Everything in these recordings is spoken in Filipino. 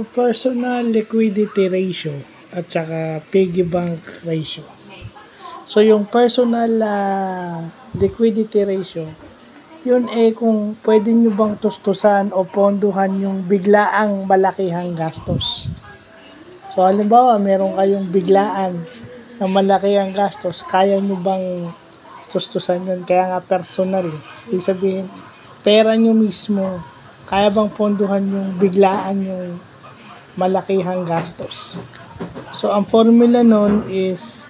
personal liquidity ratio at saka piggy bank ratio. So, yung personal liquidity ratio, yun kung pwede nyo bang tustusan o ponduhan yung biglaang malakihang gastos. So, halimbawa, meron kayong biglaan na malakihang gastos, kaya nyo bang tustusan yun? Kaya nga personal. Ibig sabihin, pera nyo mismo, kaya bang ponduhan yung biglaan yung malakihang gastos. So, ang formula nun is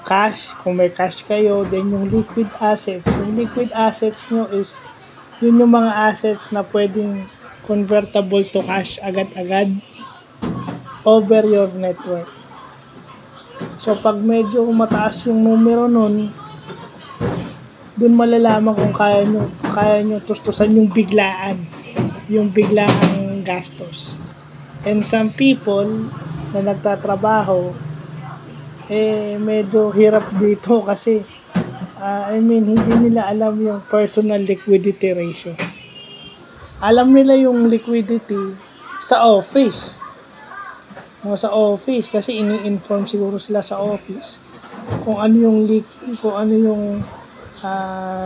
cash. Kung may cash kayo, then yung liquid assets. Yung liquid assets nyo is yun yung mga assets na pwedeng convertible to cash agad-agad over your net worth. So, pag medyo mataas yung numero nun, dun malalaman kung kaya nyo tustusan yung biglaan gastos. And some people na nagtatrabaho, medyo hirap dito kasi hindi nila alam yung personal liquidity ratio. Alam nila yung liquidity sa office. Kasi ini-inform siguro sila sa office kung ano yung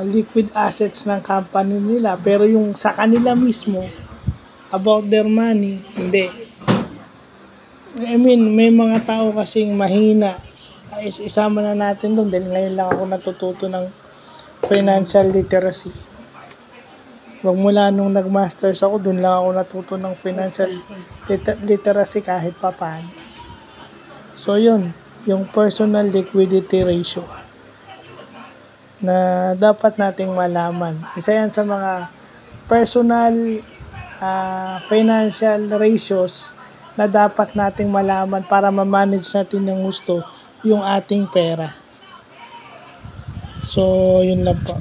liquid assets ng company nila, pero yung sa kanila mismo about their money, hindi. May mga tao kasing mahina. Isama na natin doon dahil ngayon lang ako natututo ng financial literacy. Mula nung nag-masters ako, doon lang ako natuto ng financial literacy kahit papaano. So, yun. Yung personal liquidity ratio na dapat nating malaman. Isa yan sa mga personal financial ratios na dapat nating malaman para ma-manage natin ng gusto yung ating pera. So, yun lang po.